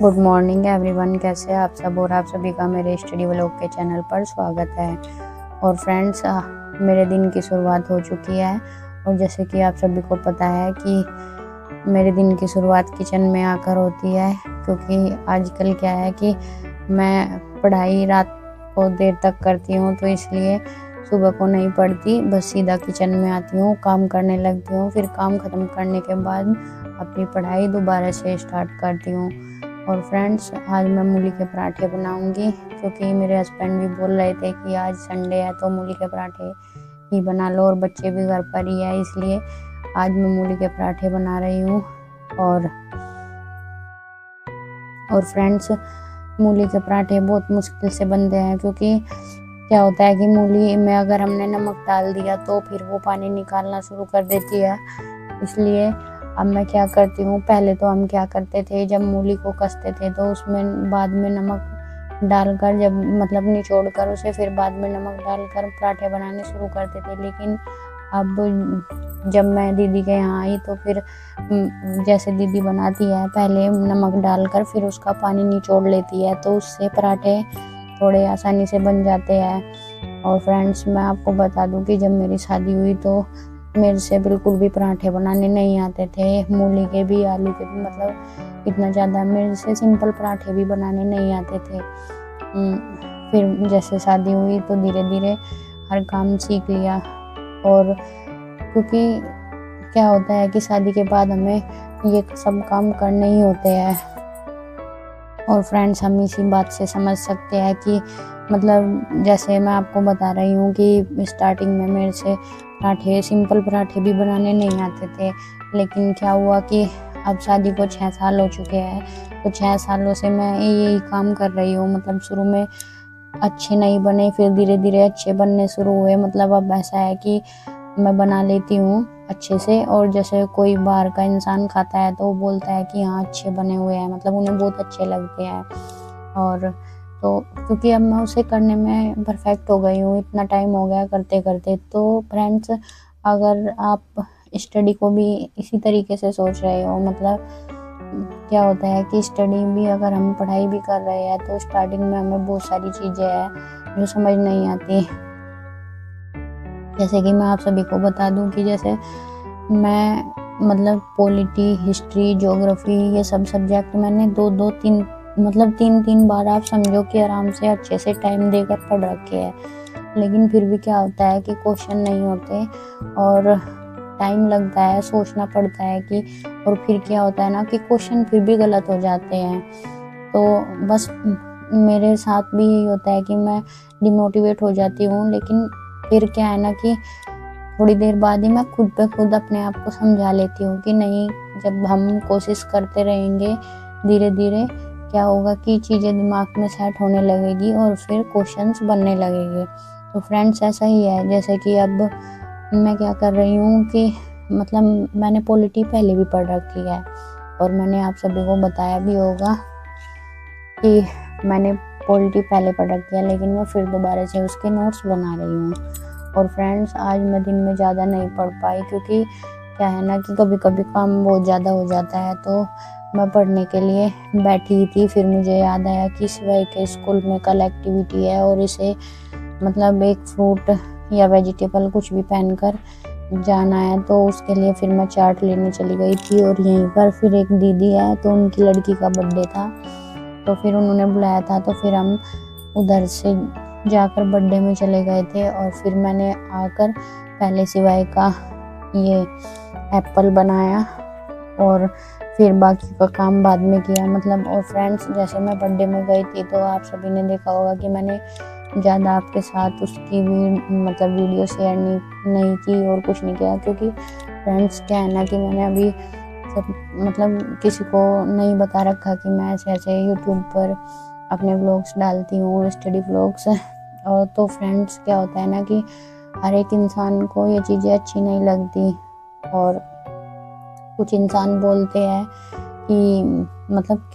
Good morning everyone, कैसे हैं आप सब। और आप सभी का मेरे स्टडी व्लॉग के चैनल पर स्वागत है। और फ्रेंड्स, मेरे दिन की शुरुआत हो चुकी है। और जैसे कि आप सभी को पता है कि मेरे दिन की शुरुआत किचन में आकर होती है, क्योंकि आजकल क्या है कि मैं पढ़ाई रात को देर तक करती हूँ, तो इसलिए सुबह को नहीं पढ़ती, बस सीधा किचन में आती हूँ, काम करने लगती हूँ। फिर काम ख़त्म करने के बाद अपनी पढ़ाई दोबारा से स्टार्ट करती हूँ। और फ्रेंड्स, आज मैं मूली के पराठे बनाऊंगी, क्योंकि मेरे हस्बैंड भी बोल रहे थे कि आज संडे है तो मूली के पराठे ही बना लो, और बच्चे भी घर पर ही है, इसलिए आज मैं मूली के पराठे बना रही हूँ। और फ्रेंड्स, मूली के पराठे बहुत मुश्किल से बनते हैं, क्योंकि क्या होता है कि मूली में अगर हमने नमक डाल दिया तो फिर वो पानी निकालना शुरू कर देती है। इसलिए अब मैं क्या करती हूँ, पहले तो हम क्या करते थे, जब मूली को कसते थे तो उसमें बाद में नमक डालकर, जब मतलब निचोड़ कर उसे फिर बाद में नमक डालकर पराठे बनाने शुरू करते थे। लेकिन अब जब मैं दीदी के यहाँ आई तो फिर जैसे दीदी बनाती है, पहले नमक डालकर फिर उसका पानी निचोड़ लेती है, तो उससे पराठे थोड़े आसानी से बन जाते हैं। और फ्रेंड्स, मैं आपको बता दूं कि जब मेरी शादी हुई तो मेरे से बिल्कुल भी पराठे बनाने नहीं आते थे, मूली के भी आलू के भी, मतलब इतना ज़्यादा मेरे से सिंपल पराठे भी बनाने नहीं आते थे। फिर जैसे शादी हुई तो धीरे धीरे हर काम सीख लिया। और क्योंकि क्या होता है कि शादी के बाद हमें ये सब काम करने ही होते हैं। और फ्रेंड्स, हम इसी बात से समझ सकते हैं कि मतलब जैसे मैं आपको बता रही हूँ कि स्टार्टिंग में मेरे से पराठे, सिंपल पराठे भी बनाने नहीं आते थे। लेकिन क्या हुआ कि अब शादी को 6 साल हो चुके हैं, तो 6 सालों से मैं यही काम कर रही हूँ। मतलब शुरू में अच्छे नहीं बने, फिर धीरे धीरे अच्छे बनने शुरू हुए। मतलब अब ऐसा है कि मैं बना लेती हूँ अच्छे से, और जैसे कोई बाहर का इंसान खाता है तो वो बोलता है कि हाँ अच्छे बने हुए हैं, मतलब उन्हें बहुत अच्छे लगते हैं। और तो क्योंकि अब मैं उसे करने में परफेक्ट हो गई हूँ, इतना टाइम हो गया करते करते। तो फ्रेंड्स, अगर आप स्टडी को भी इसी तरीके से सोच रहे हो, मतलब क्या होता है कि स्टडी भी, अगर हम पढ़ाई भी कर रहे हैं तो स्टार्टिंग में हमें बहुत सारी चीज़ें हैं जो समझ नहीं आती। जैसे कि मैं आप सभी को बता दूं कि जैसे मैं मतलब पॉलिटी, हिस्ट्री, ज्योग्राफी, ये सब सब्जेक्ट मैंने दो तीन, मतलब तीन बार आप समझो कि आराम से अच्छे से टाइम देकर पढ़ रखे हैं। लेकिन फिर भी क्या होता है कि क्वेश्चन नहीं होते और टाइम लगता है, सोचना पड़ता है कि, और फिर क्या होता है ना कि क्वेश्चन फिर भी गलत हो जाते हैं। तो बस मेरे साथ भी यही होता है कि मैं डिमोटिवेट हो जाती हूँ। लेकिन फिर क्या है ना कि थोड़ी देर बाद ही मैं खुद पे खुद अपने आप को समझा लेती हूँ कि नहीं, जब हम कोशिश करते रहेंगे धीरे धीरे क्या होगा कि चीज़ें दिमाग में सेट होने लगेगी और फिर क्वेश्चंस बनने लगेंगे। तो फ्रेंड्स, ऐसा ही है। जैसे कि अब मैं क्या कर रही हूँ कि मतलब मैंने पॉलिटी पहले भी पढ़ रखी है, और मैंने आप सभी को बताया भी होगा कि मैंने पॉलिटी पहले पढ़ रखी है, लेकिन मैं फिर दोबारा से उसके नोट्स बना रही हूँ। और फ्रेंड्स, आज मैं दिन में ज़्यादा नहीं पढ़ पाई, क्योंकि क्या है ना कि कभी कभी काम बहुत ज़्यादा हो जाता है। तो मैं पढ़ने के लिए बैठी थी, फिर मुझे याद आया कि सुबह के स्कूल में कल एक्टिविटी है, और इसे मतलब एक फ्रूट या वेजिटेबल कुछ भी पहनकर जाना है। तो उसके लिए फिर मैं चार्ट लेने चली गई थी। और यहीं पर फिर एक दीदी है, तो उनकी लड़की का बर्थडे था, तो फिर उन्होंने बुलाया था, तो फिर हम उधर से जाकर बर्थडे में चले गए थे। और फिर मैंने आकर पहले सिवाय का ये एप्पल बनाया, और फिर बाकी का काम बाद में किया। मतलब और फ्रेंड्स, जैसे मैं बर्थडे में गई थी तो आप सभी ने देखा होगा कि मैंने ज़्यादा आपके साथ उसकी भी मतलब वीडियो शेयर नहीं की और कुछ नहीं किया, क्योंकि फ्रेंड्स क्या है ना कि मैंने अभी सब मतलब किसी को नहीं बता रखा कि मैं ऐसे ऐसे यूट्यूब पर अपने व्लॉग्स डालती हूँ, स्टडी व्लॉग्स। और तो फ्रेंड्स, क्या होता है ना कि हर एक इंसान को ये चीज़ें अच्छी नहीं लगती, और कुछ इंसान बोलते हैं कि मतलब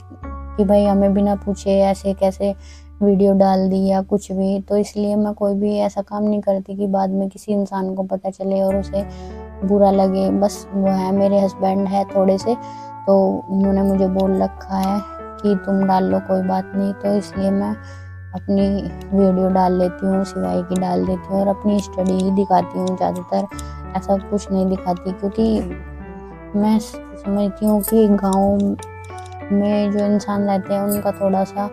कि भाई हमें बिना पूछे ऐसे कैसे वीडियो डाल दी या कुछ भी। तो इसलिए मैं कोई भी ऐसा काम नहीं करती कि बाद में किसी इंसान को पता चले और उसे बुरा लगे। बस वो है, मेरे हस्बैंड है थोड़े से, तो उन्होंने मुझे बोल रखा है कि तुम डाल लो कोई बात नहीं, तो इसलिए मैं अपनी वीडियो डाल लेती हूँ, सिवाय की डाल देती हूँ और अपनी स्टडी ही दिखाती हूँ। ज़्यादातर ऐसा कुछ नहीं दिखाती, क्योंकि मैं समझती हूँ कि गाँव में जो इंसान रहते हैं उनका थोड़ा सा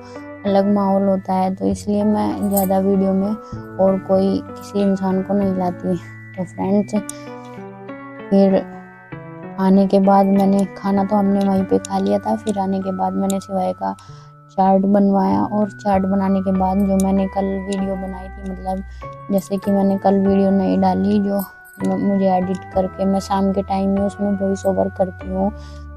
अलग माहौल होता है, तो इसलिए मैं ज़्यादा वीडियो में और कोई किसी इंसान को नहीं लाती। तो फ्रेंड्स, फिर आने के बाद मैंने खाना तो हमने वहीं पे खा लिया था। फिर आने के बाद मैंने सिवाय का चार्ट बनवाया, और चार्ट बनाने के बाद जो मैंने कल वीडियो बनाई थी, मतलब जैसे कि मैंने कल वीडियो नहीं डाली, जो मुझे एडिट करके मैं शाम के टाइम में उसमें वॉइस ओवर करती हूँ,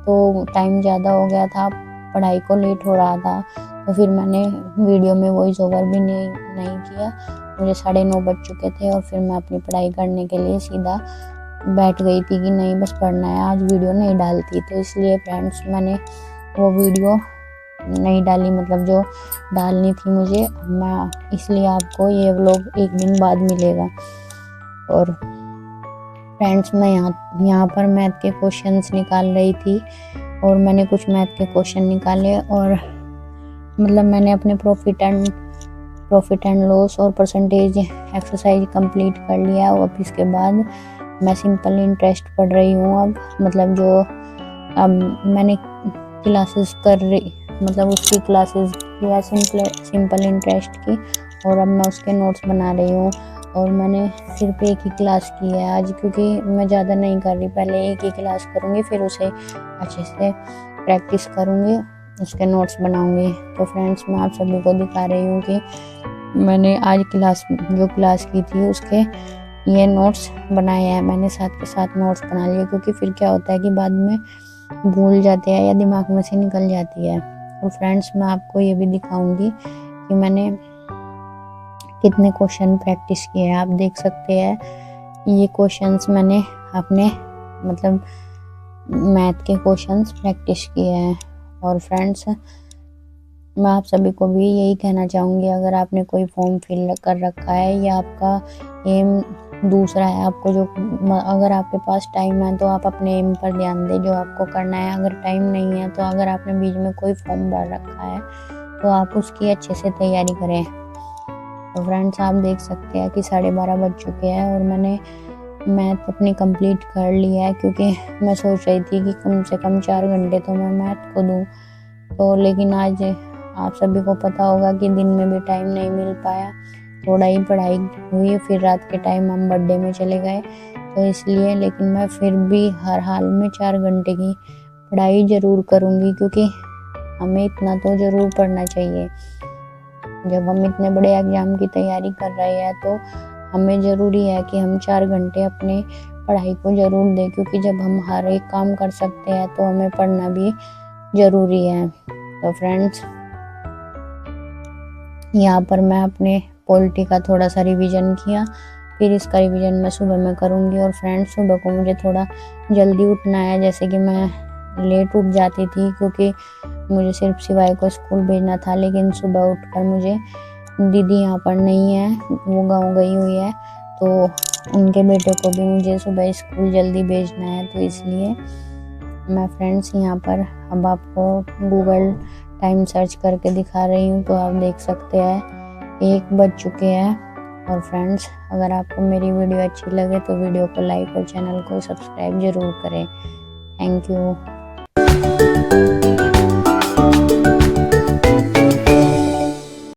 तो टाइम ज़्यादा हो गया था, पढ़ाई को लेट हो रहा था, तो फिर मैंने वीडियो में वॉइस ओवर भी नहीं किया। मुझे 9:30 बज चुके थे और फिर मैं अपनी पढ़ाई करने के लिए सीधा बैठ गई थी कि नहीं बस पढ़ना है, आज वीडियो नहीं डालती। तो इसलिए फ्रेंड्स मैंने वो वीडियो नहीं डाली, मतलब जो डालनी थी मुझे, मैं इसलिए आपको ये व्लॉग एक दिन बाद मिलेगा। और फ्रेंड्स, मैं यहाँ पर मैथ के क्वेश्चंस निकाल रही थी, और मैंने कुछ मैथ के क्वेश्चन निकाले, और मतलब मैंने अपने प्रॉफिट एंड लॉस और परसेंटेज एक्सरसाइज कंप्लीट कर लिया। और अब इसके बाद मैं सिंपल इंटरेस्ट पढ़ रही हूँ। अब मतलब जो अब मैंने क्लासेस कर रही, मतलब उसकी क्लासेस किया सिंपल इंटरेस्ट की, और अब मैं उसके नोट्स बना रही हूँ। और मैंने सिर्फ एक ही क्लास की है आज, क्योंकि मैं ज़्यादा नहीं कर रही। पहले एक ही क्लास करूँगी, फिर उसे अच्छे से प्रैक्टिस करूँगी, उसके नोट्स बनाऊँगी। तो फ्रेंड्स, मैं आप सभी को दिखा रही हूँ कि मैंने आज जो क्लास की थी उसके ये नोट्स बनाए हैं। मैंने साथ के साथ नोट्स बना लिए, क्योंकि फिर क्या होता है कि बाद में भूल जाते हैं या दिमाग में से निकल जाती है। और फ्रेंड्स, मैं आपको ये भी दिखाऊंगी कि मैंने कितने क्वेश्चन प्रैक्टिस किए हैं। आप देख सकते हैं ये क्वेश्चंस मैंने अपने मतलब मैथ के क्वेश्चंस प्रैक्टिस किए हैं। और फ्रेंड्स, मैं आप सभी को भी यही कहना चाहूँगी, अगर आपने कोई फॉर्म फिल कर रखा है या आपका एम दूसरा है, आपको जो अगर आपके पास टाइम है तो आप अपने एम पर ध्यान दें जो आपको करना है। अगर टाइम नहीं है तो अगर आपने बीच में कोई फॉर्म भर रखा है तो आप उसकी अच्छे से तैयारी करें। तो फ्रेंड्स, आप देख सकते हैं कि 12:30 बज चुके हैं और मैंने मैथ अपनी कंप्लीट कर लिया है, क्योंकि मैं सोच रही थी कि कम से कम 4 घंटे तो मैं मैथ को दूँ। तो लेकिन आज आप सभी को पता होगा कि दिन में भी टाइम नहीं मिल पाया, थोड़ा ही पढ़ाई हुई, फिर रात के टाइम हम बर्थडे में चले गए, तो इसलिए। लेकिन मैं फिर भी हर हाल में 4 घंटे की पढ़ाई ज़रूर करूँगी, क्योंकि हमें इतना तो ज़रूर पढ़ना चाहिए। जब हम इतने बड़े एग्ज़ाम की तैयारी कर रहे हैं तो हमें ज़रूरी है कि हम 4 घंटे अपने पढ़ाई को ज़रूर दें, क्योंकि जब हम हर एक काम कर सकते हैं तो हमें पढ़ना भी ज़रूरी है। तो फ्रेंड्स, यहाँ पर मैं अपने पॉलिटी का थोड़ा सा रिवीजन किया, फिर इसका रिवीजन मैं सुबह में करूँगी। और फ्रेंड्स, सुबह को मुझे थोड़ा जल्दी उठना है, जैसे कि मैं लेट उठ जाती थी, क्योंकि मुझे सिर्फ सिवाय को स्कूल भेजना था। लेकिन सुबह उठकर मुझे दीदी यहाँ पर नहीं है, वो गाँव गई हुई है, तो उनके बेटे को भी मुझे सुबह स्कूल जल्दी भेजना है। तो इसलिए मैं फ्रेंड्स यहाँ पर अब आपको गूगल टाइम सर्च करके दिखा रही हूँ, तो आप देख सकते हैं 1 बज चुके हैं। और फ्रेंड्स, अगर आपको मेरी वीडियो अच्छी लगे तो वीडियो को लाइक और चैनल को सब्सक्राइब ज़रूर करें। Thank you.